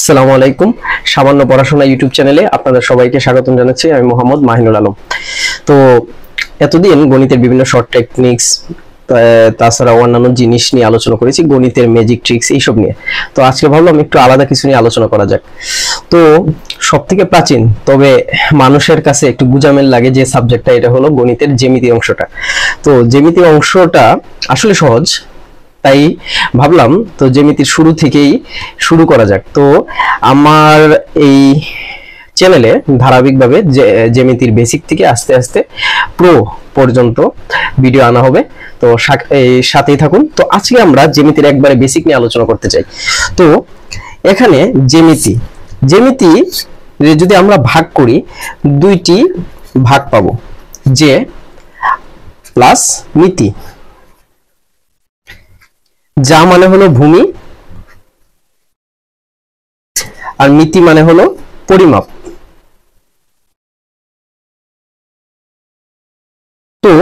আসসালামু আলাইকুম। সামান্য পড়াশোনা ইউটিউব চ্যানেলে আপনাদের সবাইকে স্বাগতম জানাচ্ছি। আমি মোহাম্মদ মাহিনুল আলম। তো এতদিন গণিতের বিভিন্ন শর্ট টেকনিক্স তাছাড়া অন্যান্য জিনিস নিয়ে আলোচনা করেছি, গণিতের ম্যাজিক ট্রিক্স এইসব নিয়ে। তো আজকে ভাবলাম একটু আলাদা কিছু নিয়ে আলোচনা করা যাক। তো সব থেকে প্রাচীন তবে মানুষের কাছে একটু গুজামেল লাগে যে সাবজেক্টটা, এটা হলো গণিতের জ্যামিতি অংশটা। তো জ্যামিতি অংশটা আসলে সহজ, তাই ভাবলাম তো জ্যামিতির শুরু থেকেই শুরু করা যাক। তো আমার এই চ্যানেলে ধারাবাহিকভাবে জ্যামিতির বেসিক থেকে আস্তে আস্তে প্রো পর্যন্ত ভিডিও আনা হবে। তো সাথেই থাকুন। তো আজকে আমরা জ্যামিতির একবারে বেসিক নিয়ে আলোচনা করতে চাই। তো এখানে জ্যামিতি যদি আমরা ভাগ করি, দুইটি ভাগ পাবো, যে প্লাস মিতি। যা মানে হলো ভূমি আর মিতি মানে হলো পরিমাপ। তো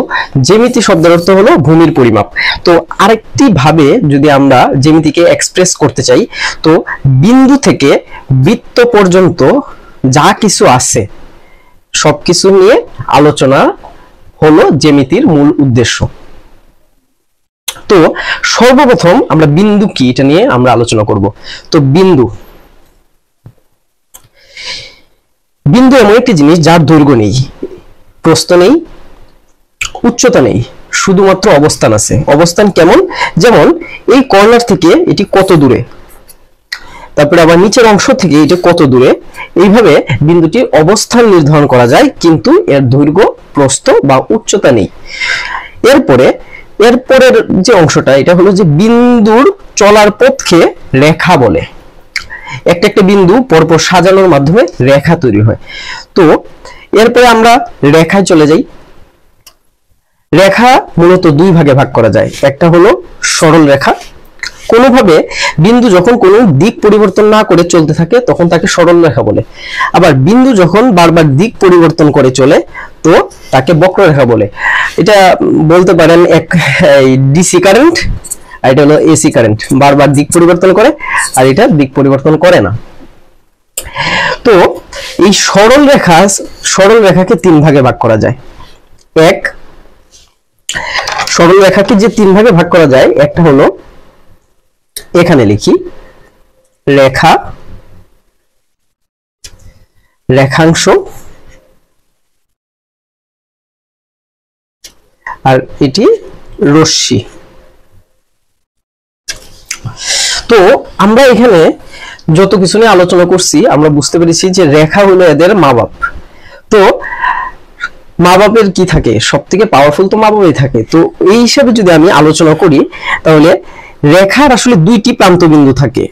জ্যামিতি শব্দের অর্থ হলো ভূমির পরিমাপ। তো আরেকটি ভাবে যদি আমরা জ্যামিতিকে এক্সপ্রেস করতে চাই, তো বিন্দু থেকে বৃত্ত পর্যন্ত যা কিছু আছে সবকিছু নিয়ে আলোচনা হলো জ্যামিতির মূল উদ্দেশ্য। তো সর্বপ্রথম আমরা বিন্দু কি এটা নিয়ে আমরা আলোচনা করব। তো বিন্দু এমন একটি জিনিস যার দৈর্ঘ্য নেই, প্রস্থ নেই, উচ্চতা নেই, শুধুমাত্র অবস্থান আছে। অবস্থান কেমন? যেমন এই কর্নার থেকে এটি কত দূরে, তারপরে আবার নিচের অংশ থেকে এটা কত দূরে, এইভাবে বিন্দুটির অবস্থান নির্ধারণ করা যায়, কিন্তু এর দৈর্ঘ্য, প্রস্থ বা উচ্চতা নেই। এরপরের যে অংশটা, এটা হলো যে বিন্দুর চলার পথকে রেখা বলে। একটা একটা বিন্দু পরপর সাজানোর মাধ্যমে রেখা তৈরি হয়। তো এরপরে আমরা রেখায় চলে যাই। রেখা মূলত দুই ভাগে ভাগ করা যায়। একটা হলো সরল রেখা। কোনোভাবে বিন্দু যখন কোনো দিক পরিবর্তন না করে চলতে থাকে তখন তাকে সরল রেখা বলে। আবার বিন্দু যখন বারবার দিক পরিবর্তন করে চলে তো তাকে বক্ররেখা বলে। এটা বলতে পারেন এক ডিসি কারেন্ট, আর এটা হলো এসি কারেন্ট, বারবার দিক পরিবর্তন করে আর এটা দিক পরিবর্তন করে না। তো এই সরল রেখাকে তিন ভাগে ভাগ করা যায়। সরল রেখাকে যে তিন ভাগে ভাগ করা যায়, একটা হলো এখানে লিখি রেখা, রেখাংশ, আর এটি রশ্মি। তো আমরা এখানে যত কিছু নিয়ে আলোচনা করছি, আমরা বুঝতে পেরেছি যে রেখা হলো এদের মা বাপ। তো মা বাপের কি থাকে? সব থেকে পাওয়ারফুল তো মা বাবাই থাকে। তো এই হিসাবে যদি আমি আলোচনা করি, তাহলে রেখার আসলে দুইটি প্রান্তবিন্দু থাকে।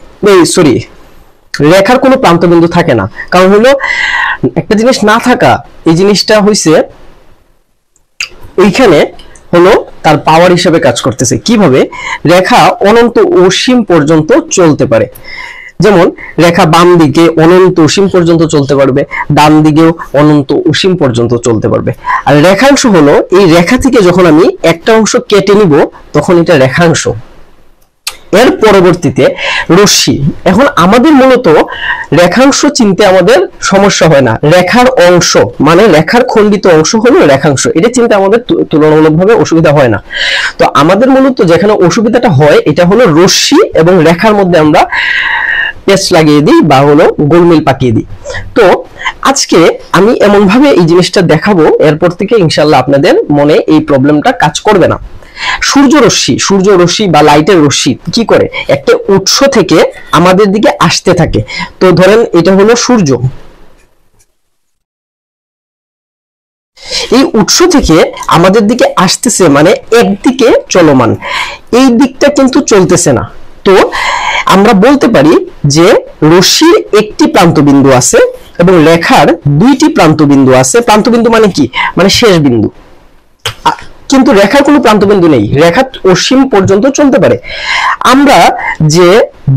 রেখার কোনো প্রান্তবিন্দু থাকে না। কারণ হলো একটা জিনিস না থাকা, এই জিনিসটা হইছে এইখানে হলো তার পাওয়ার হিসেবে কাজ করতেছে। কিভাবে? রেখা অনন্ত অসীম পর্যন্ত চলতে পারে। যেমন রেখা বাম দিকে অনন্ত অসীম পর্যন্ত চলতে পারবে, ডান দিকেও অনন্ত অসীম পর্যন্ত চলতে পারবে। আর রেখাংশ হলো এই রেখা থেকে যখন আমি একটা অংশ কেটে নিব তখন এটা রেখাংশ। এর পরবর্তীতে রশ্মি। এখন আমাদের মূলত রেখাংশ চিনতে আমাদের সমস্যা হয় না। রেখার অংশ মানে রেখার খণ্ডিত অংশ হলো রেখাংশ, এটা চিনতে আমাদের তুলনামূলকভাবে অসুবিধা হয় না। তো আমাদের মূলত যেখানে অসুবিধাটা হয়, এটা হলো রশ্মি এবং রেখার মধ্যে আমরা পেস্ট লাগিয়ে দিই বা হলো গোলমিল পাকিয়ে দিই। তো আজকে আমি এমন ভাবে এই জিনিসটা দেখাবো, এরপর থেকে ইনশাআল্লাহ আপনাদের মনে এই প্রবলেমটা কাজ করবে না। সূর্য রশ্মি বা লাইটের রশ্মি কি করে? একটা উৎস থেকে আমাদের দিকে আসতে থাকে। তো ধরেন এটা হলো সূর্য, এই উৎস থেকে আমাদের দিকে আসতেছে মানে একদিকে চলমান, এই দিকটা কিন্তু চলতেছে না। তো আমরা বলতে পারি যে রশ্মির একটি প্রান্তবিন্দু আছে এবং রেখার দুইটি প্রান্তবিন্দু আছে। প্রান্তবিন্দু মানে কি? মানে শেষ বিন্দু। কিন্তু রেখার কোনো প্রান্তবিন্দু নেই, রেখা অসীম পর্যন্ত চলতে পারে। আমরা যে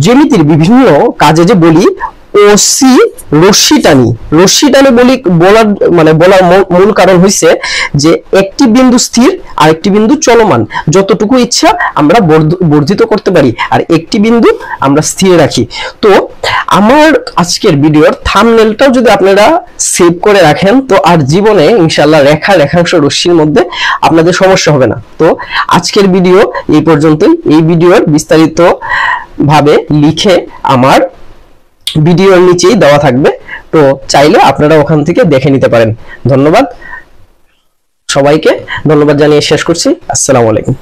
জ্যামিতির বিভিন্ন কাজে যে বলি ওসি রশ্মি টানি বলার মূল কারণ হইছে যে একটি বিন্দু স্থির আর একটি বিন্দু চলমান, যতটুকু ইচ্ছা আমরা বর্ধিত করতে পারি, আর একটি বিন্দু আমরা স্থির রাখি। তো আমার আজকের ভিডিওর থাম্বনেলটাও যদি আপনারা সেভ করে রাখেন তো আর জীবনে ইনশাআল্লাহ রেখাংশ রশ্মির মধ্যে আপনাদের সমস্যা হবে না। তো আজকের ভিডিও এই পর্যন্তই। এই ভিডিওর বিস্তারিত ভাবে লিখে আমার ভিডিওর নিচেই দেওয়া থাকবে, তো চাইলে আপনারা ওখান থেকে দেখে নিতে পারেন। ধন্যবাদ সবাইকে, ধন্যবাদ জানিয়ে শেষ করছি। আসসালামু আলাইকুম।